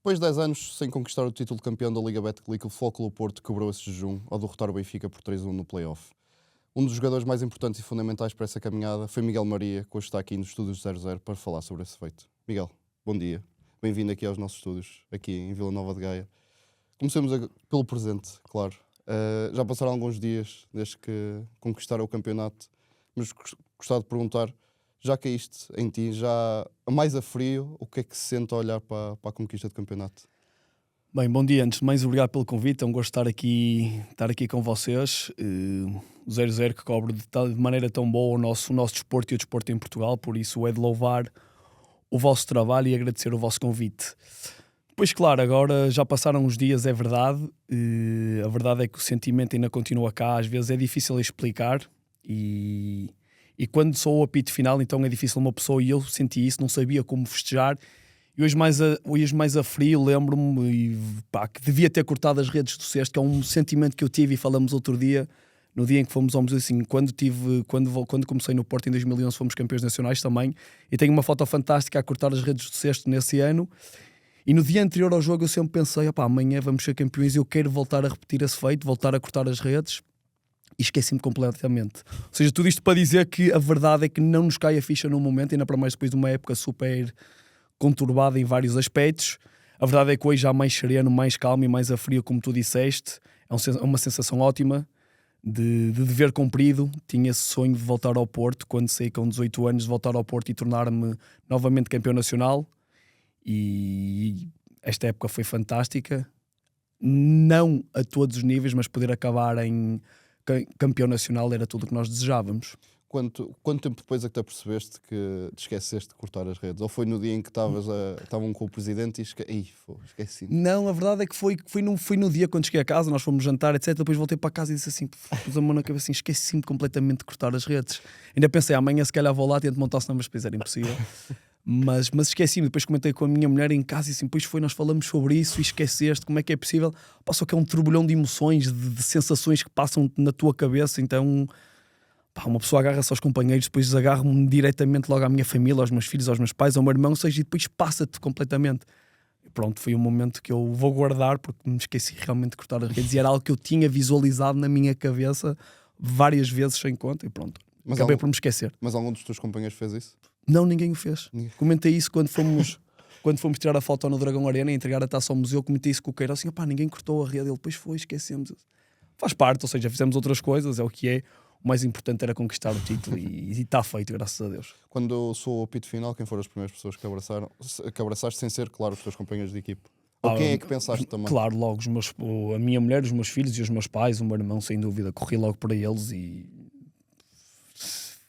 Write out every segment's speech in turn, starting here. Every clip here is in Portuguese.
Depois de 10 anos sem conquistar o título de campeão da Liga Betclic, o Futebol Clube do Porto quebrou esse jejum ao derrotar o Benfica por 3-1 no play-off. Um dos jogadores mais importantes e fundamentais para essa caminhada foi Miguel Maria, que hoje está aqui nos estúdios 00 para falar sobre esse feito. Miguel, bom dia. Bem-vindo aqui aos nossos estúdios, aqui em Vila Nova de Gaia. Comecemos pelo presente, claro. Já passaram alguns dias desde que conquistaram o campeonato, mas gostava de perguntar, já caíste em ti, já mais a frio, o que é que se sente a olhar para a conquista do campeonato? Bem, bom dia. Antes de mais, obrigado pelo convite. É um gosto estar aqui com vocês. O 00 que cobre de maneira tão boa o nosso desporto e o desporto em Portugal, por isso é de louvar o vosso trabalho e agradecer o vosso convite. Pois claro, agora já passaram uns dias, é verdade. A verdade é que o sentimento ainda continua cá, às vezes é difícil explicar e quando sou o apito final, então é difícil uma pessoa, e eu senti isso, não sabia como festejar. E hoje mais a frio lembro-me que devia ter cortado as redes do cesto, que é um sentimento que eu tive e falamos outro dia, no dia em que fomos ao museu, assim, quando comecei no Porto em 2011 fomos campeões nacionais também, e tenho uma foto fantástica a cortar as redes do cesto nesse ano. E no dia anterior ao jogo eu sempre pensei, amanhã vamos ser campeões e eu quero voltar a repetir esse feito, voltar a cortar as redes, e esqueci-me completamente. Ou seja, tudo isto para dizer que a verdade é que não nos cai a ficha no momento, ainda para mais depois de uma época super conturbada em vários aspectos. A verdade é que hoje há mais sereno, mais calmo e mais a frio, como tu disseste. É uma sensação ótima de dever cumprido. Tinha esse sonho de voltar ao Porto, quando saí com 18 anos, de voltar ao Porto e tornar-me novamente campeão nacional. E esta época foi fantástica. Não a todos os níveis, mas poder acabar em campeão nacional era tudo o que nós desejávamos. Quanto tempo depois é que te apercebeste que te esqueceste de cortar as redes? Ou foi no dia em que estavam com o presidente e esqueci? Não, a verdade é que foi no dia quando cheguei a casa, nós fomos jantar, etc. Depois voltei para casa e disse assim, pus a mão na cabeça assim, esqueci-me completamente de cortar as redes. Ainda pensei, amanhã se calhar vou lá, tento montar, senão, mas depois era impossível. Mas esqueci-me, depois comentei com a minha mulher em casa e assim, depois nós falamos sobre isso e esqueceste, como é que é possível? Só que é um turbilhão de emoções, de sensações que passam na tua cabeça, então uma pessoa agarra-se aos companheiros, depois agarro-me diretamente logo à minha família, aos meus filhos, aos meus pais, ao meu irmão, ou seja, e depois passa-te completamente. E pronto, foi um momento que eu vou guardar porque me esqueci realmente de cortar as redes e era algo que eu tinha visualizado na minha cabeça várias vezes sem conta e pronto, acabei por me esquecer. Mas algum dos teus companheiros fez isso? Não, ninguém o fez. Comentei isso quando fomos tirar a foto no Dragão Arena e entregar a taça ao museu, comentei isso com o Queiroz, assim, ninguém cortou a rede, ele depois esquecemos. Faz parte, ou seja, fizemos outras coisas, é o que é. O mais importante era conquistar o título e está feito, graças a Deus. Quando eu sou o apito final, quem foram as primeiras pessoas que abraçaste, sem ser, claro, os teus companheiros de equipe? Ou quem é que pensaste também? Claro, logo a minha mulher, os meus filhos e os meus pais, o meu irmão, sem dúvida, corri logo para eles e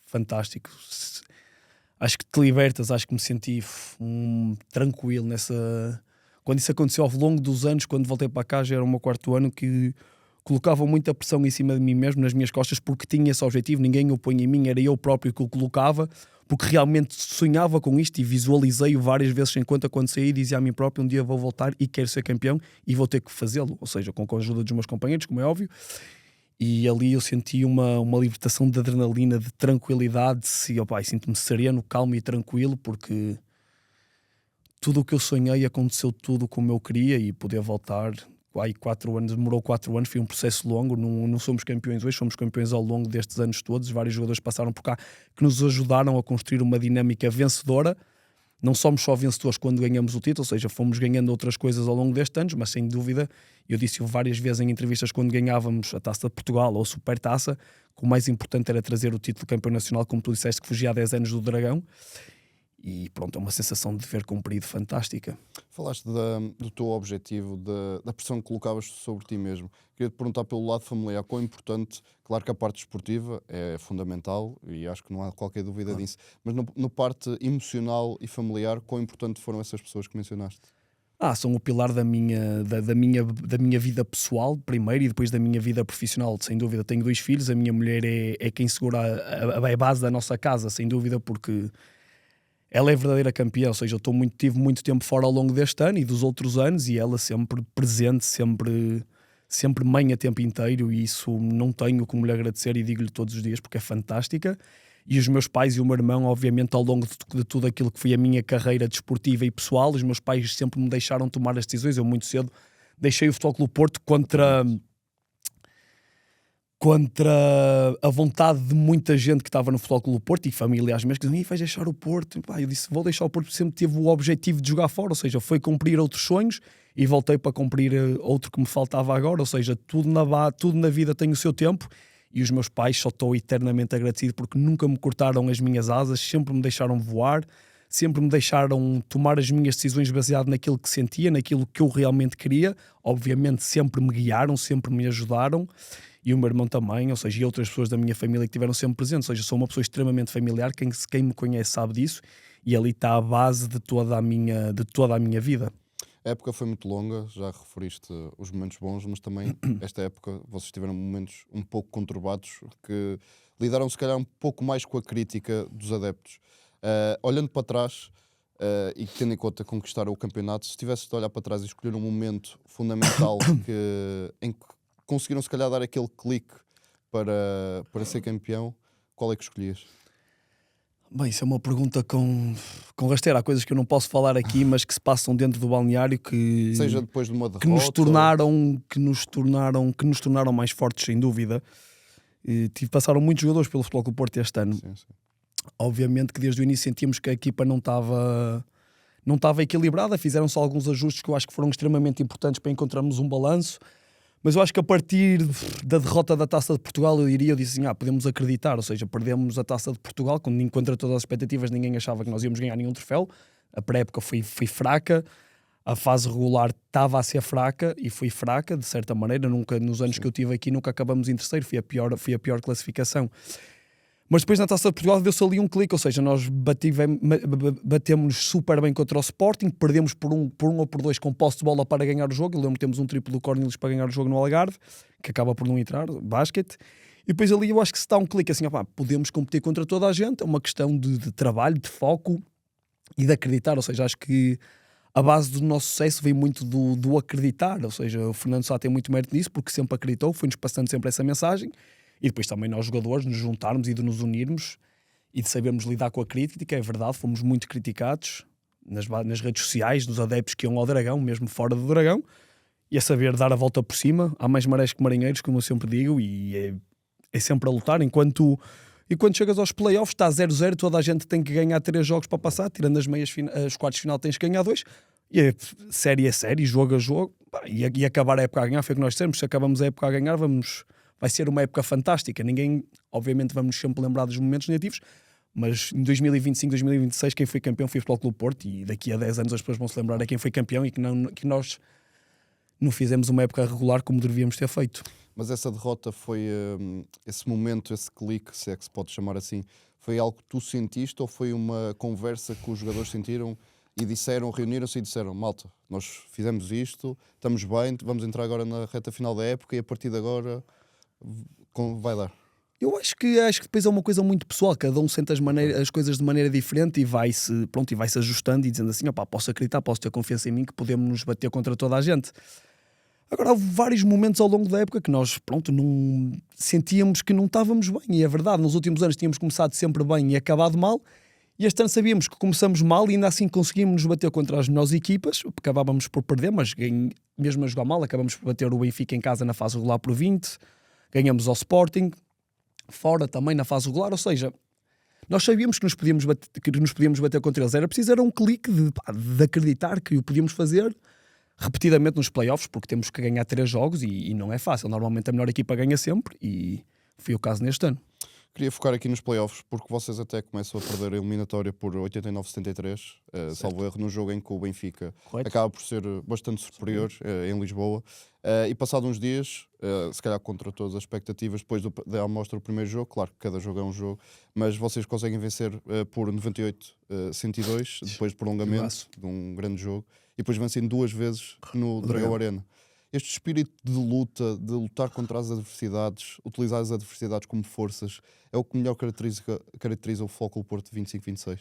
fantástico. Acho que te libertas, acho que me senti tranquilo nessa... Quando isso aconteceu ao longo dos anos, quando voltei para cá, já era o meu quarto ano, que colocavam muita pressão em cima de mim mesmo, nas minhas costas, porque tinha esse objetivo, ninguém o põe em mim, era eu próprio que o colocava, porque realmente sonhava com isto e visualizei-o várias vezes sem conta quando saí, dizia a mim próprio, um dia vou voltar e quero ser campeão e vou ter que fazê-lo, ou seja, com a ajuda dos meus companheiros, como é óbvio, e ali eu senti uma libertação de adrenalina, de tranquilidade, e sinto-me sereno, calmo e tranquilo, porque tudo o que eu sonhei aconteceu tudo como eu queria e poder voltar... 4 anos, demorou 4 anos, foi um processo longo, não somos campeões hoje, somos campeões ao longo destes anos todos, vários jogadores passaram por cá que nos ajudaram a construir uma dinâmica vencedora. Não somos só vencedores quando ganhamos o título, ou seja, fomos ganhando outras coisas ao longo destes anos, mas sem dúvida, eu disse várias vezes em entrevistas quando ganhávamos a Taça de Portugal ou a Supertaça, que o mais importante era trazer o título de campeão nacional, como tu disseste, que fugia há 10 anos do Dragão. E pronto, é uma sensação de dever cumprido fantástica. Falaste do teu objetivo, da pressão que colocavas sobre ti mesmo. Queria-te perguntar pelo lado familiar, quão importante, claro que a parte esportiva é fundamental e acho que não há qualquer dúvida disso, mas no parte emocional e familiar, quão importante foram essas pessoas que mencionaste? São o pilar da minha vida pessoal, primeiro, e depois da minha vida profissional, sem dúvida. Tenho 2 filhos, a minha mulher é quem segura a base da nossa casa, sem dúvida, porque... ela é a verdadeira campeã, ou seja, eu tive muito tempo fora ao longo deste ano e dos outros anos e ela sempre presente, sempre mãe a tempo inteiro e isso não tenho como lhe agradecer e digo-lhe todos os dias porque é fantástica. E os meus pais e o meu irmão, obviamente, ao longo de tudo aquilo que foi a minha carreira desportiva e pessoal, os meus pais sempre me deixaram tomar as decisões. Eu muito cedo deixei o Futebol Clube Porto contra a vontade de muita gente que estava no Futebol Clube Porto e familiares meus que diziam: vais deixar o Porto? E, pá, eu disse: vou deixar o Porto, porque sempre tive o objetivo de jogar fora, ou seja, foi cumprir outros sonhos e voltei para cumprir outro que me faltava agora, ou seja, tudo na vida tem o seu tempo. E os meus pais, só estou eternamente agradecido porque nunca me cortaram as minhas asas, sempre me deixaram voar, sempre me deixaram tomar as minhas decisões baseado naquilo que sentia, naquilo que eu realmente queria. Obviamente sempre me guiaram, sempre me ajudaram, e o meu irmão também, ou seja, e outras pessoas da minha família que estiveram sempre presentes. Ou seja, sou uma pessoa extremamente familiar, quem me conhece sabe disso, e ali está a base de toda a minha vida. A época foi muito longa, já referiste os momentos bons, mas também esta época vocês tiveram momentos um pouco conturbados que lidaram se calhar um pouco mais com a crítica dos adeptos. Olhando para trás e tendo em conta conquistar o campeonato, se tivesse de olhar para trás e escolher um momento fundamental em que conseguiram se calhar dar aquele clique para ser campeão, qual é que escolhias? Bem, isso é uma pergunta com rasteira. Há coisas que eu não posso falar aqui, mas que se passam dentro do balneário que, Seja depois de uma derrota, que nos tornaram mais fortes, sem dúvida. Passaram muitos jogadores pelo Futebol Clube Porto este ano. Sim. Obviamente que desde o início sentíamos que a equipa não estava equilibrada. Fizeram-se alguns ajustes que eu acho que foram extremamente importantes para encontrarmos um balanço. Mas eu acho que a partir da derrota da Taça de Portugal, eu disse assim: podemos acreditar, ou seja, perdemos a Taça de Portugal, quando contra todas as expectativas ninguém achava que nós íamos ganhar nenhum troféu. A pré-época foi fraca, a fase regular estava a ser fraca e foi fraca, de certa maneira. Nunca, nos anos que eu tive aqui, nunca acabamos em terceiro, foi a pior classificação. Mas depois na Taça de Portugal deu-se ali um clique, ou seja, nós batemos super bem contra o Sporting, perdemos por um ou por dois com posse de bola para ganhar o jogo. Eu lembro que temos um triplo do Cornelius para ganhar o jogo no Algarve, que acaba por não entrar, basquete. E depois ali eu acho que se dá um clique assim: podemos competir contra toda a gente, é uma questão de trabalho, de foco e de acreditar. Ou seja, acho que a base do nosso sucesso vem muito do acreditar, ou seja, o Fernando Sá tem muito mérito nisso, porque sempre acreditou, foi-nos passando sempre essa mensagem. E depois também nós, jogadores, nos juntarmos e de nos unirmos e de sabermos lidar com a crítica. É verdade, fomos muito criticados nas redes sociais, dos adeptos que iam ao Dragão, mesmo fora do Dragão, e a saber dar a volta por cima. Há mais marés que marinheiros, como eu sempre digo, e é sempre a lutar. Enquanto chegas aos playoffs, está 0-0, toda a gente tem que ganhar 3 jogos para passar, tirando as quartos de final tens que ganhar 2, e é série, jogo a jogo, e acabar a época a ganhar. Foi o que nós dissemos: se acabamos a época a ganhar, vai ser uma época fantástica. Obviamente vamos sempre lembrar dos momentos negativos, mas em 2025, 2026 quem foi campeão foi o Futebol Clube Porto, e daqui a 10 anos as pessoas vão se lembrar a quem foi campeão e que nós não fizemos uma época regular como devíamos ter feito. Mas essa derrota foi, esse momento, esse clique, se é que se pode chamar assim, foi algo que tu sentiste ou foi uma conversa que os jogadores sentiram e reuniram-se e disseram: malta, nós fizemos isto, estamos bem, vamos entrar agora na reta final da época e a partir de agora vai dar? Eu acho que depois é uma coisa muito pessoal, cada um sente as coisas de maneira diferente e vai-se ajustando e dizendo assim: posso acreditar, posso ter confiança em mim que podemos nos bater contra toda a gente. Agora, houve vários momentos ao longo da época que nós, não sentíamos que não estávamos bem, e é verdade, nos últimos anos tínhamos começado sempre bem e acabado mal, e este ano sabíamos que começamos mal e ainda assim conseguimos nos bater contra as melhores equipas. Acabávamos por perder, mas mesmo a jogar mal, acabamos por bater o Benfica em casa na fase regular por 20, ganhamos ao Sporting, fora também na fase regular. Ou seja, nós sabíamos que nos podíamos bater contra eles. Era preciso um clique de acreditar que o podíamos fazer repetidamente nos playoffs, porque temos que ganhar 3 jogos e não é fácil. Normalmente a melhor equipa ganha sempre e foi o caso neste ano. Queria focar aqui nos playoffs, porque vocês até começam a perder a eliminatória por 89-73, salvo erro, no jogo em que o Benfica acaba por ser bastante superior em Lisboa. E passado uns dias, se calhar contra todas as expectativas, depois da amostra do primeiro jogo, claro que cada jogo é um jogo, mas vocês conseguem vencer por 98-102, depois de prolongamento de um grande jogo, e depois vencem 2 vezes no Dragão Arena. Este espírito de luta, de lutar contra as adversidades, utilizar as adversidades como forças, é o que melhor caracteriza o Futebol Clube Porto 25-26?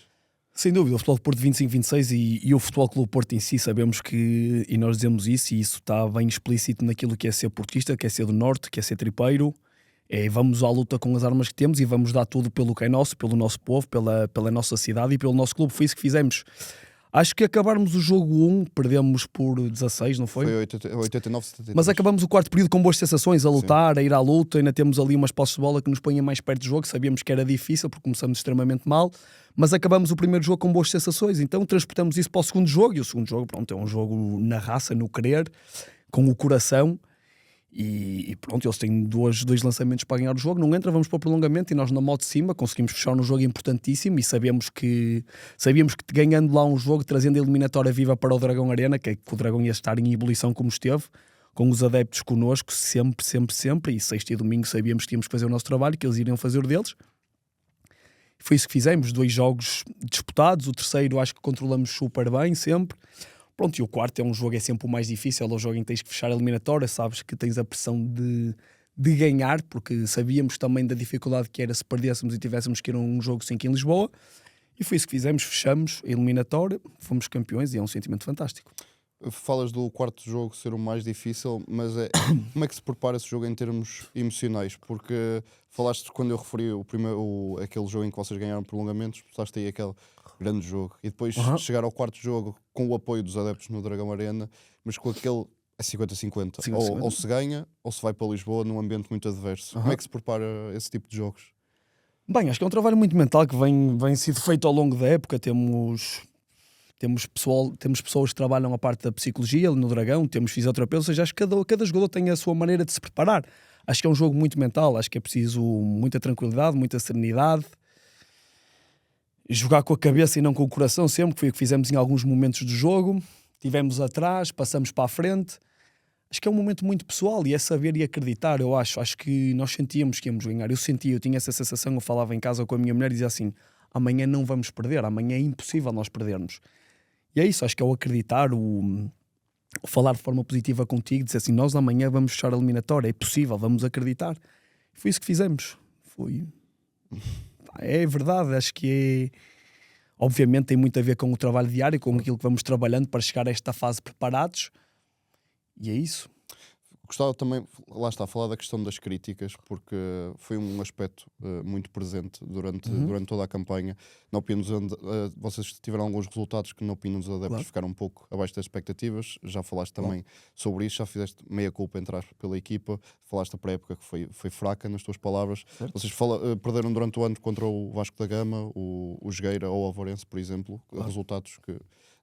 Sem dúvida, o Futebol Clube Porto 25-26 e o Futebol Clube Porto em si, sabemos que, e nós dizemos isso, e isso está bem explícito naquilo que é ser portista, que é ser do Norte, que é ser tripeiro, Vamos à luta com as armas que temos e vamos dar tudo pelo que é nosso, pelo nosso povo, pela nossa cidade e pelo nosso clube. Foi isso que fizemos. Acho que acabarmos o jogo 1, perdemos por 16, não foi? Foi 89, 73. Mas acabamos o quarto período com boas sensações, a lutar, a ir à luta. Ainda temos ali umas posses de bola que nos põem mais perto do jogo. Sabíamos que era difícil porque começamos extremamente mal, mas acabamos o primeiro jogo com boas sensações. Então transportamos isso para o segundo jogo. E o segundo jogo, pronto, é um jogo na raça, no querer, com o coração. E pronto, eles têm dois lançamentos para ganhar o jogo, não entra, vamos para o prolongamento e nós na moto de cima conseguimos fechar um jogo importantíssimo e sabíamos que ganhando lá um jogo, trazendo a eliminatória viva para o Dragão Arena, que o Dragão ia estar em ebulição como esteve, com os adeptos connosco, sempre, e sexta e domingo sabíamos que tínhamos que fazer o nosso trabalho, que eles iriam fazer o deles. Foi isso que fizemos, 2 jogos disputados, o terceiro acho que controlamos super bem, sempre. Pronto, e o quarto é um jogo, é sempre o mais difícil, é o jogo em que tens que fechar a eliminatória, sabes que tens a pressão de ganhar, porque sabíamos também da dificuldade que era se perdêssemos e tivéssemos que ir a um jogo 5 em Lisboa, e foi isso que fizemos, fechamos a eliminatória, fomos campeões e é um sentimento fantástico. Falas do quarto jogo ser o mais difícil, mas como é que se prepara esse jogo em termos emocionais? Porque falaste, quando eu referi aquele jogo em que vocês ganharam prolongamentos, falaste aí aquele grande jogo, e depois chegar ao quarto jogo com o apoio dos adeptos no Dragão Arena, mas com aquele 50-50, ou se ganha ou se vai para Lisboa num ambiente muito adverso. Como é que se prepara esse tipo de jogos? Bem, acho que é um trabalho muito mental que vem sido feito ao longo da época. Temos pessoas que trabalham a parte da psicologia no Dragão, temos fisioterapeutas, ou seja, acho que cada jogador tem a sua maneira de se preparar. Acho que é um jogo muito mental, acho que é preciso muita tranquilidade, muita serenidade, jogar com a cabeça e não com o coração sempre, que foi o que fizemos em alguns momentos do jogo. Tivemos atrás, passamos para a frente. Acho que é um momento muito pessoal e é saber e acreditar, eu acho. Acho que nós sentíamos que íamos ganhar. Eu tinha essa sensação, eu falava em casa com a minha mulher e dizia assim, amanhã não vamos perder, amanhã é impossível nós perdermos. E é isso, acho que é o acreditar, o falar de forma positiva contigo, dizer assim, nós amanhã vamos fechar a eliminatória, é possível, vamos acreditar. Foi isso que fizemos. É verdade, acho que obviamente tem muito a ver com o trabalho diário, com aquilo que vamos trabalhando para chegar a esta fase preparados. E é isso. Gostava também, lá está, a falar da questão das críticas, porque foi um aspecto muito presente durante toda a campanha. Na opinião dos vocês tiveram alguns resultados que, na opinião dos adeptos, ficaram um pouco abaixo das expectativas. Já falaste também sobre isso, já fizeste meia culpa entrar pela equipa, falaste da pré-época que foi fraca, nas tuas palavras. Certo. Vocês perderam durante o ano contra o Vasco da Gama, o Jogueira ou o Alvarense, por exemplo, resultados que,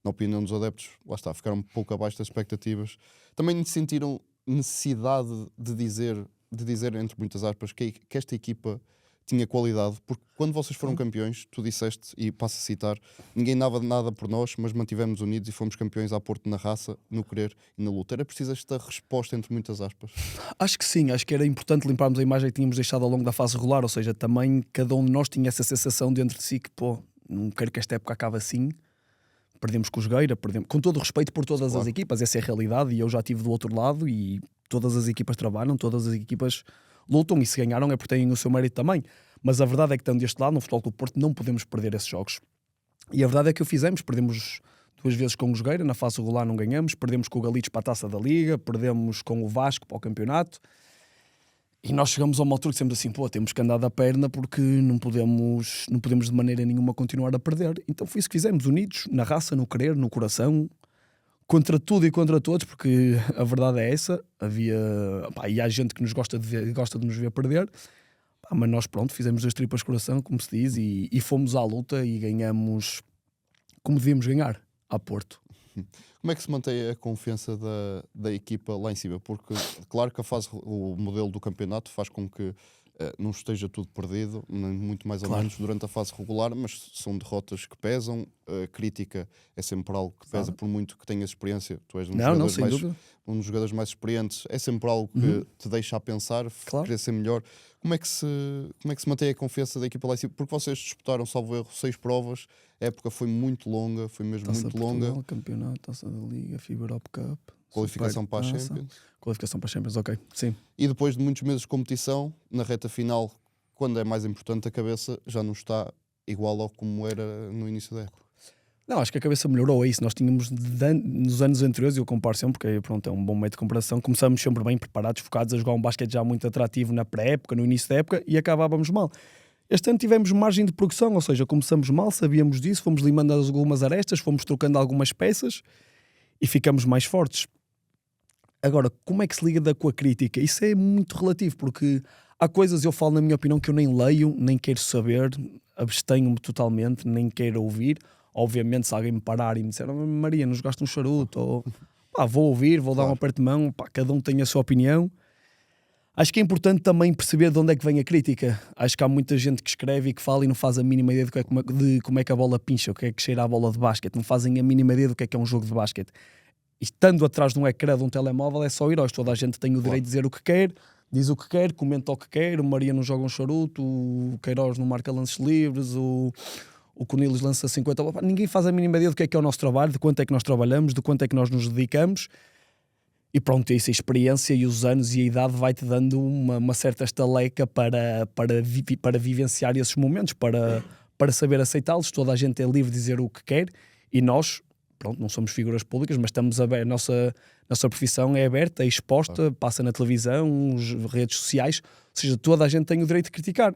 na opinião dos adeptos, lá está, ficaram um pouco abaixo das expectativas. Também sentiram necessidade de dizer entre muitas aspas que esta equipa tinha qualidade, porque quando vocês foram campeões, tu disseste, e passo a citar, ninguém dava nada por nós, mas mantivemos unidos e fomos campeões à Porto na raça, no querer e na luta. Era preciso esta resposta entre muitas aspas? Acho que sim, acho que era importante limparmos a imagem que tínhamos deixado ao longo da fase regular, ou seja, também cada um de nós tinha essa sensação dentro de si que, não quero que esta época acabe assim. Perdemos com o Jogueira, com todo o respeito por todas as equipas, essa é a realidade e eu já estive do outro lado e todas as equipas trabalham, todas as equipas lutam e se ganharam é porque têm o seu mérito também. Mas a verdade é que estando deste lado, no Futebol Clube do Porto, não podemos perder esses jogos. E a verdade é que o fizemos, perdemos 2 vezes com o Jogueira, na fase regular não ganhamos, perdemos com o Galitos para a Taça da Liga, perdemos com o Vasco para o campeonato. E nós chegamos a uma altura que dissemos assim, temos que andar da perna porque não podemos de maneira nenhuma continuar a perder. Então foi isso que fizemos, unidos, na raça, no querer, no coração, contra tudo e contra todos, porque a verdade é essa, e há gente que nos gosta de nos ver perder, mas nós fizemos 2 tripas de coração, como se diz, e fomos à luta e ganhamos como devíamos ganhar, a Porto. Como é que se mantém a confiança da equipa lá em cima? Porque, claro que o modelo do campeonato faz com que não esteja tudo perdido, muito mais ou menos durante a fase regular, mas são derrotas que pesam, a crítica é sempre algo que pesa, por muito que tenhas experiência. Tu és um dos jogadores mais experientes, é sempre algo que te deixa a pensar, querer ser melhor. Como é que se mantém a confiança da equipa lá em cima? Porque vocês disputaram, salvo erro, 6 provas, a época foi muito longa, foi mesmo Taça muito Portugal, longa. Campeonato, Taça da Liga, FIBA Europe Cup, qualificação para a Champions. Qualificação para a Champions, ok, sim. E depois de muitos meses de competição, na reta final, quando é mais importante, a cabeça já não está igual ao como era no início da época. Não, acho que a cabeça melhorou, é isso. Nós tínhamos, nos anos anteriores, eu comparo sempre, porque pronto, é um bom meio de comparação, começamos sempre bem preparados, focados a jogar um basquete já muito atrativo na pré-época, no início da época, e acabávamos mal. Este ano tivemos margem de progressão, ou seja, começamos mal, sabíamos disso, fomos limando algumas arestas, fomos trocando algumas peças e ficamos mais fortes. Agora, como é que se liga com a crítica? Isso é muito relativo, porque há coisas, eu falo na minha opinião, que eu nem leio, nem quero saber, abstenho-me totalmente, nem quero ouvir. Obviamente, se alguém me parar e me disser, "Oh, Maria, não jogaste um charuto?" Ou pá, vou ouvir, vou dar um aperto de mão, pá, cada um tem a sua opinião. Acho que é importante também perceber de onde é que vem a crítica. Acho que há muita gente que escreve e que fala e não faz a mínima ideia de como é que a bola pincha, o que é que cheira a bola de basquete, não fazem a mínima ideia do que é um jogo de basquete. E estando atrás de um ecrã de um telemóvel é só heróis, toda a gente tem o direito de dizer o que quer, diz o que quer, comenta o que quer, o Maria não joga um charuto, o Queiroz não marca lances livres, o Cornelius lança 50, ninguém faz a mínima ideia do que é o nosso trabalho, de quanto é que nós trabalhamos, de quanto é que nós nos dedicamos, e pronto, isso, a experiência e os anos e a idade vai-te dando uma certa estaleca para vivenciar esses momentos, para saber aceitá-los. Toda a gente é livre de dizer o que quer, e nós, pronto, não somos figuras públicas, mas estamos abertos, nossa profissão é aberta, é exposta, passa na televisão, redes sociais, ou seja, toda a gente tem o direito de criticar.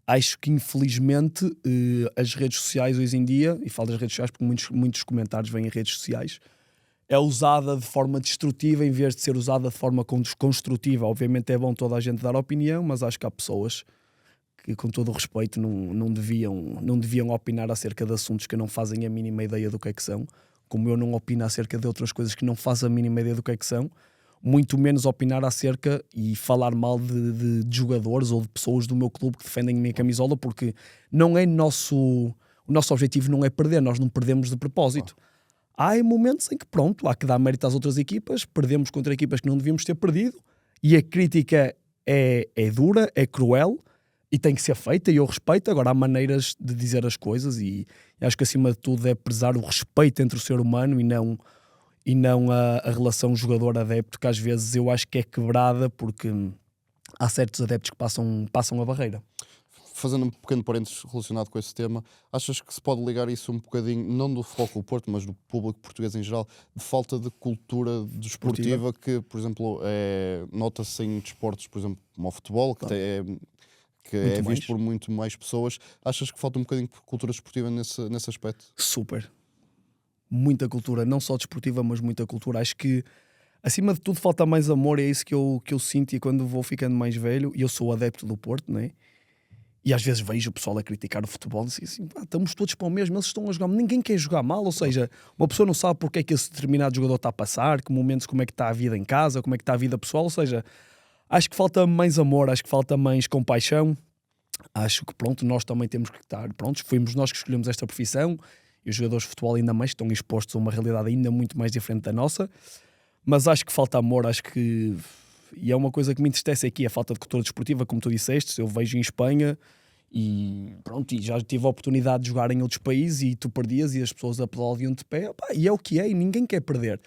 Acho que infelizmente as redes sociais hoje em dia, e falo das redes sociais porque muitos comentários vêm em redes sociais, é usada de forma destrutiva em vez de ser usada de forma construtiva. Obviamente é bom toda a gente dar opinião, mas acho que há pessoas que, com todo o respeito, não deviam opinar acerca de assuntos que não fazem a mínima ideia do que é que são, como eu não opino acerca de outras coisas que não fazem a mínima ideia do que é que são, muito menos opinar acerca e falar mal de jogadores ou de pessoas do meu clube que defendem a minha camisola, porque não é o nosso objetivo não é perder, nós não perdemos de propósito. Há momentos em que, pronto, há que dar mérito às outras equipas, perdemos contra equipas que não devíamos ter perdido, e a crítica é dura, é cruel, e tem que ser feita, e eu respeito. Agora, há maneiras de dizer as coisas, e acho que, acima de tudo, é prezar o respeito entre o ser humano e não a relação jogador-adepto, que às vezes eu acho que é quebrada, porque há certos adeptos que passam a barreira. Fazendo um pequeno parênteses relacionado com esse tema, achas que se pode ligar isso um bocadinho, não do Futebol Clube do Porto, mas do público português em geral, de falta de cultura desportiva que, por exemplo, nota-se em desportos, por exemplo, como o futebol, que é visto por muito mais pessoas. Achas que falta um bocadinho de cultura desportiva nesse aspecto? Super. Muita cultura, não só desportiva, mas muita cultura. Acho que, acima de tudo, falta mais amor, é isso que eu sinto, e quando vou ficando mais velho, e eu sou adepto do Porto, não é? E às vezes vejo o pessoal a criticar o futebol e assim, estamos todos para o mesmo, eles estão a jogar, ninguém quer jogar mal, ou seja, uma pessoa não sabe porque é que esse determinado jogador está a passar, que momentos, como é que está a vida em casa, como é que está a vida pessoal, ou seja, acho que falta mais amor, acho que falta mais compaixão, acho que pronto, nós também temos que estar prontos, fomos nós que escolhemos esta profissão, e os jogadores de futebol ainda mais estão expostos a uma realidade ainda muito mais diferente da nossa, mas acho que falta amor, acho que... E é uma coisa que me entristece aqui, a falta de cultura desportiva, como tu disseste. Eu vejo em Espanha e pronto, e já tive a oportunidade de jogar em outros países e tu perdias e as pessoas aplaudiam de pé, opá, e é o que é, e ninguém quer perder.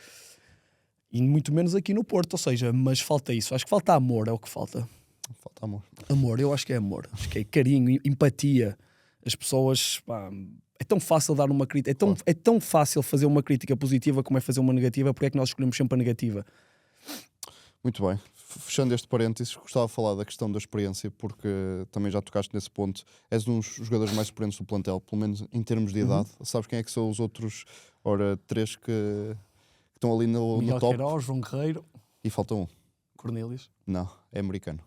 E muito menos aqui no Porto, ou seja, mas falta isso. Acho que falta amor, é o que falta. Falta amor. Amor, eu acho que é amor. Acho que é carinho, empatia. As pessoas, pá, é tão fácil dar uma crítica, é tão fácil fazer uma crítica positiva como é fazer uma negativa. Porque é que nós escolhemos sempre a negativa? Muito bem. Fechando este parênteses, gostava de falar da questão da experiência, porque também já tocaste nesse ponto. És um dos jogadores mais experientes do plantel, pelo menos em termos de idade. Sabes quem é que são os outros, três que estão ali no top? Queiroz, João Guerreiro. E falta um. Cornelius. Não, é americano.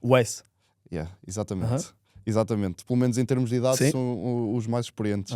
Wes. Yeah, exatamente. Exatamente. Pelo menos em termos de idade, sim, são os mais experientes.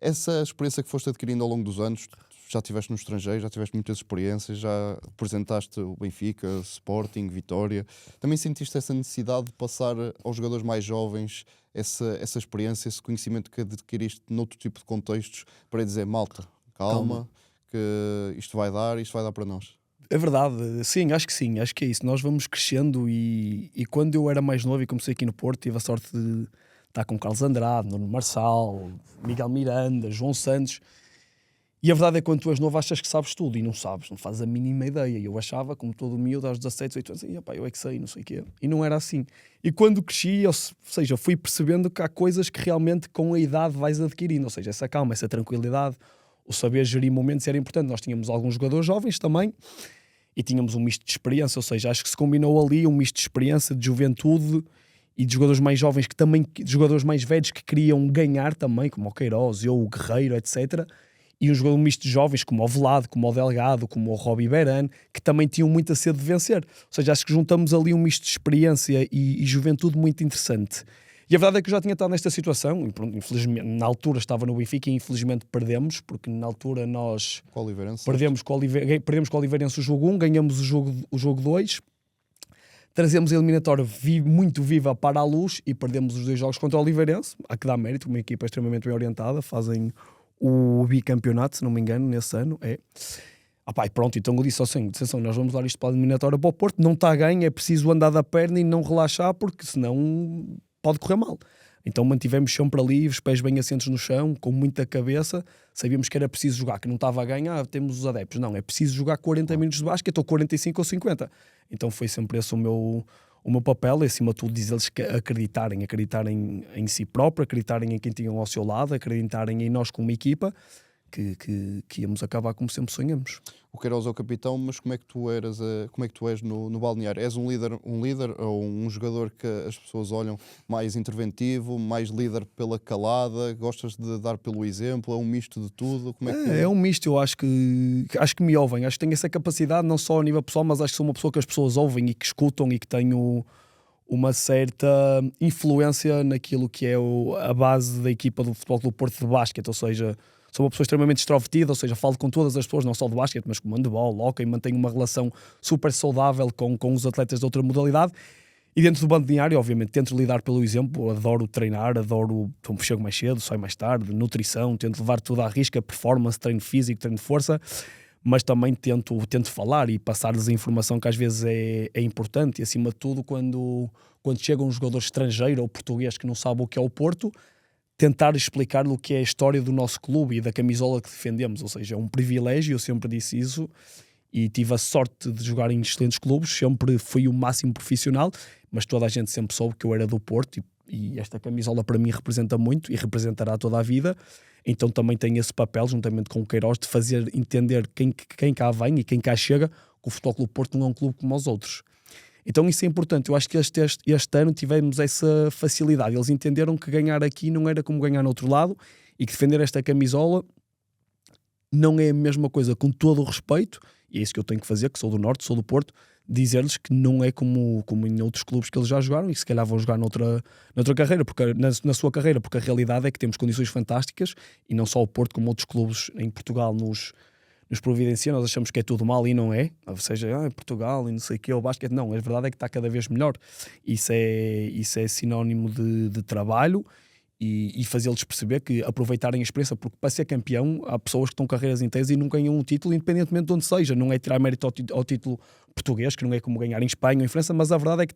Essa experiência que foste adquirindo ao longo dos anos, já estiveste no estrangeiro, já tiveste muitas experiências, já representaste o Benfica, Sporting, Vitória. Também sentiste essa necessidade de passar aos jogadores mais jovens essa experiência, esse conhecimento que adquiriste noutro tipo de contextos, para dizer, malta, calma, que isto vai dar para nós? É verdade, sim, acho que é isso. Nós vamos crescendo e quando eu era mais novo e comecei aqui no Porto, tive a sorte de estar com Carlos Andrade, Nuno Marçal, Miguel Miranda, João Santos, E a verdade é que quando tu és novo achas que sabes tudo e não sabes, não fazes a mínima ideia. E eu achava, como todo miúdo, aos 17, 18 anos, eu é que sei, não sei o quê. E não era assim. E quando cresci, ou seja, fui percebendo que há coisas que realmente com a idade vais adquirindo. Ou seja, essa calma, essa tranquilidade, o saber gerir momentos era importante. Nós tínhamos alguns jogadores jovens também e tínhamos um misto de experiência. Ou seja, acho que se combinou ali um misto de experiência, de juventude e de jogadores mais jovens, que também, de jogadores mais velhos que queriam ganhar também, como o Queiroz, eu, o Guerreiro, etc., e um jogador misto de jovens como o Velado, como o Delgado, como o Robbie Beran, que também tinham muita sede de vencer. Ou seja, acho que juntamos ali um misto de experiência e juventude muito interessante. E a verdade é que eu já tinha estado nesta situação, e pronto, infelizmente, na altura estava no Benfica e infelizmente perdemos, porque na altura nós perdemos com o Oliveirense o jogo 1, ganhamos o jogo 2, trazemos a eliminatória muito viva para a luz e perdemos os 2 jogos contra o Oliveirense. Há que dar mérito, uma equipa extremamente bem orientada, fazem o bicampeonato, se não me engano, nesse ano, e pronto, então eu disse assim, nós vamos dar isto para a eliminatória para o Porto, não está a ganho, é preciso andar da perna e não relaxar, porque senão pode correr mal. Então mantivemos sempre ali, os pés bem assentos no chão, com muita cabeça, sabíamos que era preciso jogar, que não estava a ganhar, temos os adeptos, não, é preciso jogar 40 minutos de basquete, ou 45 ou 50. Então foi sempre esse o meu papel, e acima de tudo dizer-lhes que acreditarem em si próprio, acreditarem em quem tinham ao seu lado, acreditarem em nós como equipa, que íamos acabar como sempre sonhamos. O Queiroz é o capitão, mas como é que tu és no balneário? És um líder ou um jogador que as pessoas olham mais interventivo, mais líder pela calada, gostas de dar pelo exemplo, é um misto de tudo? Como é que... É um misto, eu acho que me ouvem, acho que tenho essa capacidade, não só a nível pessoal, mas acho que sou uma pessoa que as pessoas ouvem e que escutam e que tenho uma certa influência naquilo que é a base da equipa do Futebol Clube Porto de basquete, ou seja, sou uma pessoa extremamente extrovertida, ou seja, falo com todas as pessoas, não só de basquete, mas com handball, hóquei, mantenho uma relação super saudável com os atletas de outra modalidade. E dentro do balneário, obviamente, tento lidar pelo exemplo, adoro treinar, chego mais cedo, saio mais tarde, nutrição, tento levar tudo à risca, performance, treino físico, treino de força, mas também tento falar e passar-lhes a informação que às vezes é importante, e acima de tudo, quando chega um jogador estrangeiro ou português que não sabe o que é o Porto, tentar explicar-lhe o que é a história do nosso clube e da camisola que defendemos, ou seja, é um privilégio, eu sempre disse isso, e tive a sorte de jogar em excelentes clubes, sempre fui o máximo profissional, mas toda a gente sempre soube que eu era do Porto, e esta camisola para mim representa muito e representará toda a vida, então também tenho esse papel, juntamente com o Queiroz, de fazer entender quem cá vem e quem cá chega, que o Futebol Clube Porto não é um clube como os outros. Então isso é importante, eu acho que este ano tivemos essa facilidade, eles entenderam que ganhar aqui não era como ganhar no outro lado, e que defender esta camisola não é a mesma coisa, com todo o respeito, e é isso que eu tenho que fazer, que sou do Norte, sou do Porto, dizer-lhes que não é como em outros clubes que eles já jogaram e que se calhar vão jogar noutra carreira, porque, na sua carreira, porque a realidade é que temos condições fantásticas, e não só o Porto, como outros clubes em Portugal nos providencia, nós achamos que é tudo mal e não é, ou seja, Portugal e não sei o que, o basquete, não, a verdade é que está cada vez melhor, isso é sinónimo de trabalho e fazê-los perceber que aproveitarem a experiência, porque para ser campeão há pessoas que estão carreiras inteiras e não ganham um título, independentemente de onde seja, não é tirar mérito ao título português, que não é como ganhar em Espanha ou em França, mas a verdade é que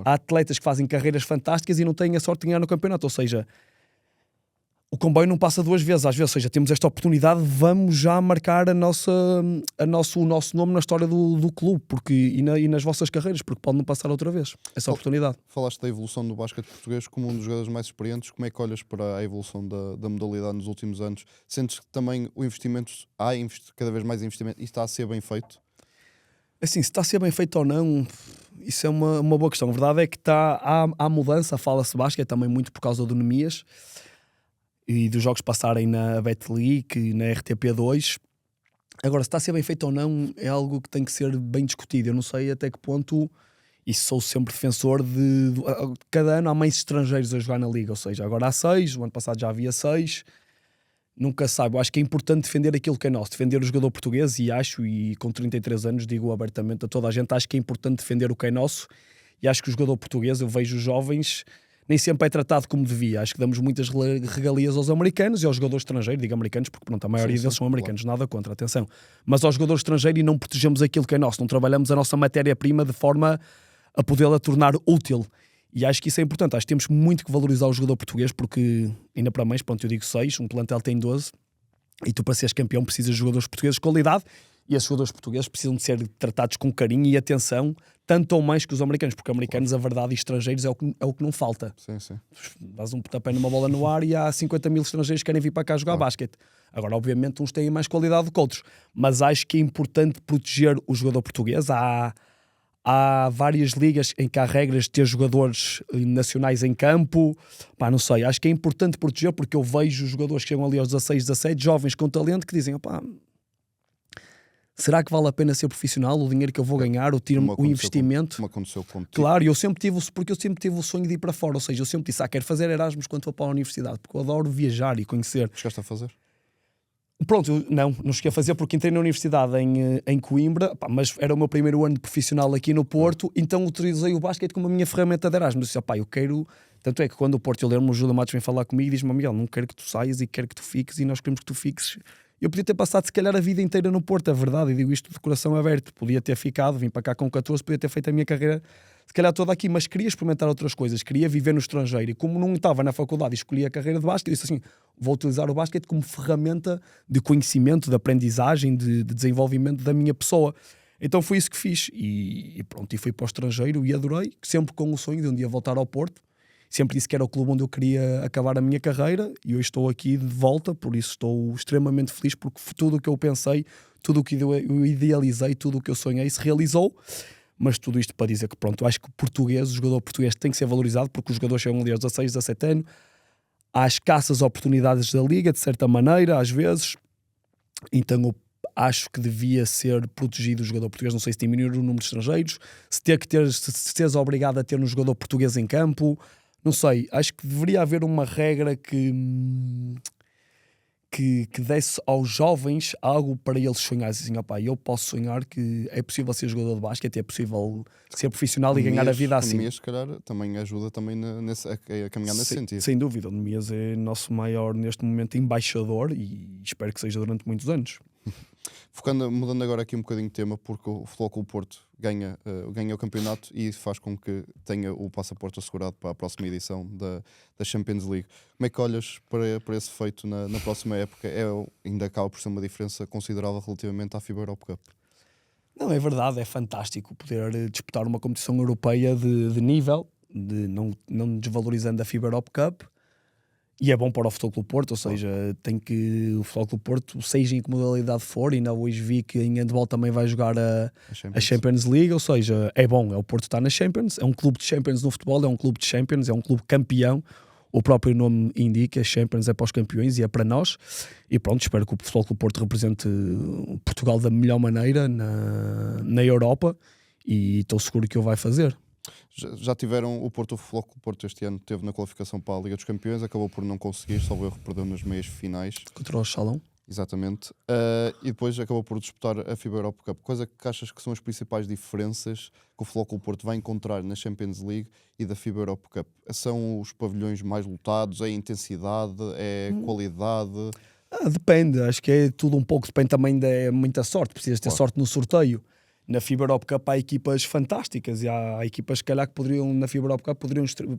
há atletas que fazem carreiras fantásticas e não têm a sorte de ganhar no campeonato, ou seja, o comboio não passa 2 vezes, às vezes, ou seja, temos esta oportunidade, vamos já marcar o nosso nome na história do clube e nas vossas carreiras, porque pode não passar outra vez essa oportunidade. Falaste da evolução do basquete português como um dos jogadores mais experientes, como é que olhas para a evolução da modalidade nos últimos anos? Sentes que também o investimento, cada vez mais investimento, e está a ser bem feito? Assim, se está a ser bem feito ou não, isso é uma boa questão. A verdade é que há mudança, fala-se de basquete também muito por causa do Nemias, e dos jogos passarem na Betclic, na RTP2. Agora, se está a ser bem feito ou não é algo que tem que ser bem discutido. Eu não sei até que ponto, e sou sempre defensor de cada ano há mais estrangeiros a jogar na Liga, ou seja, agora há 6, o ano passado já havia 6, nunca sabe. Eu acho que é importante defender aquilo que é nosso, defender o jogador português, e com 33 anos digo abertamente a toda a gente, acho que é importante defender o que é nosso, e acho que o jogador português, eu vejo os jovens, nem sempre é tratado como devia. Acho que damos muitas regalias aos americanos e aos jogadores estrangeiros, digo americanos porque pronto, a maioria deles são americanos, claro. Nada contra, atenção. Mas aos jogadores estrangeiros, e não protegemos aquilo que é nosso, não trabalhamos a nossa matéria-prima de forma a podê-la tornar útil. E acho que isso é importante, acho que temos muito que valorizar o jogador português, porque ainda para mais, pronto, eu digo 6, um plantel tem 12, E tu, para seres campeão, precisas de jogadores portugueses de qualidade, e esses jogadores portugueses precisam de ser tratados com carinho e atenção, tanto ou mais que os americanos, porque americanos, a verdade, e estrangeiros é o que não falta. Sim, sim. Dás um pontapé numa bola no ar e há 50 mil estrangeiros que querem vir para cá jogar basquete. Agora, obviamente, uns têm mais qualidade do que outros, mas acho que é importante proteger o jogador português. Há várias ligas em que há regras de ter jogadores nacionais em campo. Pá, não sei, acho que é importante proteger, porque eu vejo jogadores que chegam ali aos 16, 17, jovens com talento, que dizem, opá, será que vale a pena ser profissional? O dinheiro que eu vou ganhar, o investimento? Como aconteceu contigo. Claro, porque eu sempre tive o sonho de ir para fora. Ou seja, eu sempre disse, quero fazer Erasmus quando for para a universidade, porque eu adoro viajar e conhecer. Chegaste a fazer? Pronto, não cheguei a fazer porque entrei na universidade em Coimbra, pá, mas era o meu primeiro ano de profissional aqui no Porto, então utilizei o basquete como a minha ferramenta de Erasmus. Eu disse, eu quero... Tanto é que quando o Porto, eu lembro-me, o Júlio Matos vem falar comigo e diz-me, Miguel, não quero que tu saias e quero que tu fiques e nós queremos que tu fiques. Eu podia ter passado, se calhar, a vida inteira no Porto, é verdade, e digo isto de coração aberto. Podia ter ficado, vim para cá com 14, podia ter feito a minha carreira, se calhar, toda aqui, mas queria experimentar outras coisas, queria viver no estrangeiro. E como não estava na faculdade e escolhi a carreira de basquete, disse assim, vou utilizar o basquete como ferramenta de conhecimento, de aprendizagem, de desenvolvimento da minha pessoa. Então foi isso que fiz. E pronto, e fui para o estrangeiro e adorei, sempre com o sonho de um dia voltar ao Porto. Sempre disse que era o clube onde eu queria acabar a minha carreira e hoje estou aqui de volta, por isso estou extremamente feliz, porque tudo o que eu pensei, tudo o que eu idealizei, tudo o que eu sonhei se realizou. Mas tudo isto para dizer que pronto, eu acho que o jogador português tem que ser valorizado, porque os jogadores chegam ali aos 16, 17 anos, há escassas oportunidades da liga, de certa maneira, às vezes, então eu acho que devia ser protegido o jogador português. Não sei se diminuir o número de estrangeiros, se seres obrigado a ter um jogador português em campo. Não sei, acho que deveria haver uma regra que desse aos jovens algo para eles sonharem. Assim, eu posso sonhar que é possível ser jogador de basquete, é possível ser profissional e ganhar a vida assim. O Nemias, se calhar, também ajuda também a caminhar nesse sentido. Sem dúvida, o Nemias é nosso maior, neste momento, embaixador e espero que seja durante muitos anos. Mudando agora aqui um bocadinho de tema, porque o Futebol Clube Porto ganha o campeonato e faz com que tenha o passaporte assegurado para a próxima edição da Champions League. Como é que olhas para esse feito na próxima época? Ainda acaba por ser uma diferença considerável relativamente à FIBA Europe Cup. Não, é verdade, é fantástico poder disputar uma competição europeia de nível, não desvalorizando a FIBA Europe Cup. E é bom para o Futebol Clube Porto, ou seja, tem que o Futebol Clube Porto, seja em que modalidade for, e ainda hoje vi que em handball também vai jogar a Champions League, ou seja, é bom, o Porto está na Champions, é um clube de Champions no futebol, é um clube de Champions, é um clube campeão, o próprio nome indica, Champions é para os campeões e é para nós, e pronto, espero que o Futebol Clube Porto represente Portugal da melhor maneira na Europa, e estou seguro que o vai fazer. Já tiveram o Futebol Clube Porto este ano, teve na qualificação para a Liga dos Campeões, acabou por não conseguir, só o erro, perdeu nas meias finais. Contra o Chalão. Exatamente. E depois acabou por disputar a FIBA Europe Cup. Coisa que achas que são as principais diferenças que o Futebol Clube Porto vai encontrar na Champions League e da FIBA Europe Cup? São os pavilhões mais lotados? É a intensidade? É a qualidade? Depende, acho que é tudo um pouco, depende também de muita sorte, precisas ter sorte no sorteio. Na FIBA Europe Cup há equipas fantásticas e há equipas, se calhar, que poderiam, na FIBA Europe Cup,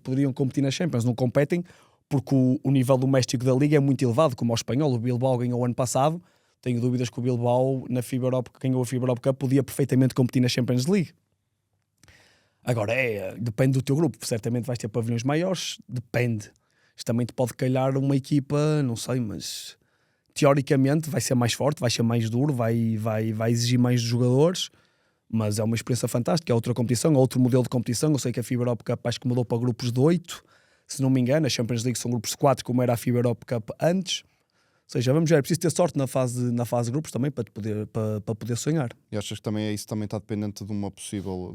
poderiam competir na Champions. Não competem porque o nível doméstico da Liga é muito elevado, como ao espanhol. O Bilbao ganhou o ano passado. Tenho dúvidas que o Bilbao, na FIBA Europe, que ganhou a FIBA Europe Cup, podia perfeitamente competir na Champions League. Agora, depende do teu grupo. Certamente vais ter pavilhões maiores, depende. Isto também te pode calhar uma equipa, não sei, mas teoricamente vai ser mais forte, vai ser mais duro, vai exigir mais dos jogadores. Mas é uma experiência fantástica, é outra competição, é outro modelo de competição. Eu sei que a FIBA Europe Cup acho que mudou para grupos de 8, se não me engano. A Champions League são grupos de 4, como era a FIBA Europe Cup antes. Ou seja, vamos ver, é preciso ter sorte na fase de grupos também para poder sonhar. E achas que também isso também está dependente de uma possível,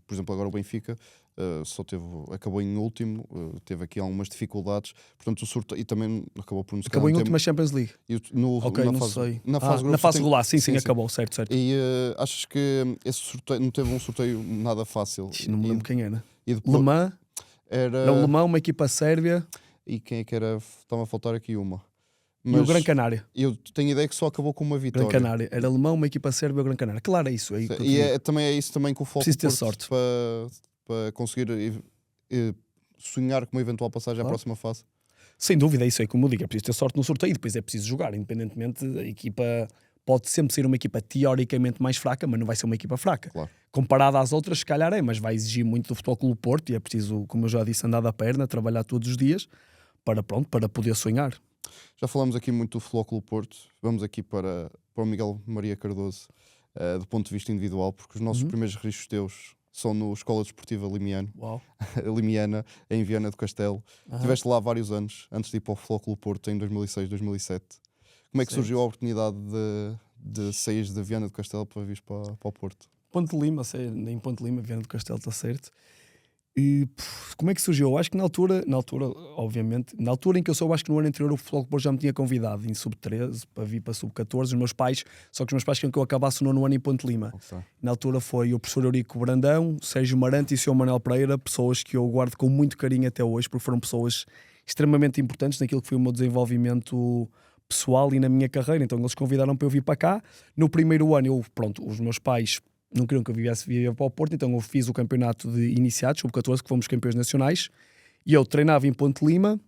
por exemplo, agora o Benfica acabou em último, teve aqui algumas dificuldades, portanto o sorteio, e também acabou por nos acabou em última Champions League. Na fase regular, sim, acabou, certo. E achas que esse sorteio não teve um sorteio nada fácil? Não me lembro quem era. Le Mans? Não, Le Mans, uma equipa sérvia. E quem é que era? Estava a faltar aqui uma. Mas, e o Gran Canária. Eu tenho a ideia que só acabou com uma vitória. Gran Canária. Era alemão, uma equipa sérvia e o Gran Canária. Claro, é isso. Também é isso também que o foco preciso ter sorte para conseguir sonhar com uma eventual passagem à próxima fase. Sem dúvida, isso é como eu digo, é preciso ter sorte no sorteio e depois é preciso jogar, independentemente, a equipa pode sempre ser uma equipa teoricamente mais fraca, mas não vai ser uma equipa fraca. Claro. Comparada às outras, se calhar mas vai exigir muito do Futebol Clube Porto e é preciso, como eu já disse, andar da perna, trabalhar todos os dias para poder sonhar. Já falamos aqui muito do Futebol Clube Porto, vamos aqui para o Miguel Maria Cardoso, do ponto de vista individual, porque os nossos primeiros registros teus são no Escola Desportiva Limiana, em Viana do Castelo. Estiveste lá há vários anos, antes de ir para o Futebol Clube Porto, em 2006, 2007. Como é que surgiu a oportunidade de sair de Viana do Castelo para vir para o Porto? Ponte de Lima, em Ponte de Lima, Viana do Castelo, está certo. E como é que surgiu? Eu acho que na altura, obviamente, na altura em que eu soube, acho que no ano anterior o Futebol Clube Porto já me tinha convidado em sub-13 para vir para sub-14, os meus pais queriam que eu acabasse o nono ano em Ponte de Lima. Okay. Na altura foi o professor Eurico Brandão, Sérgio Marante e o Sr. Manuel Pereira, pessoas que eu guardo com muito carinho até hoje, porque foram pessoas extremamente importantes naquilo que foi o meu desenvolvimento pessoal e na minha carreira. Então eles convidaram para eu vir para cá. No primeiro ano, os meus pais não queriam que eu vivia para o Porto, então eu fiz o campeonato de iniciados, sub-14, que fomos campeões nacionais, e eu treinava em Ponte Lima,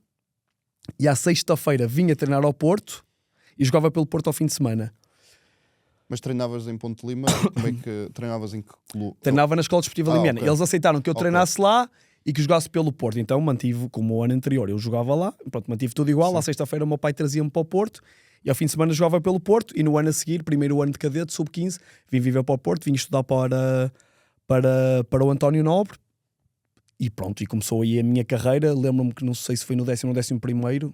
e à sexta-feira vinha treinar ao Porto, e jogava pelo Porto ao fim de semana. Mas treinavas em Ponte Lima? Como é que treinavas em que clube? Treinava na Escola Desportiva Limiana. Okay. Eles aceitaram que eu treinasse lá e que jogasse pelo Porto, então mantive, como o ano anterior eu jogava lá, pronto, mantive tudo igual. À sexta-feira o meu pai trazia-me para o Porto, e ao fim de semana jogava pelo Porto, e no ano a seguir, primeiro ano de cadete, sub-15, vim viver para o Porto, vim estudar para o António Nobre, e pronto, e começou aí a minha carreira. Lembro-me que não sei se foi no 10º ou no 11º,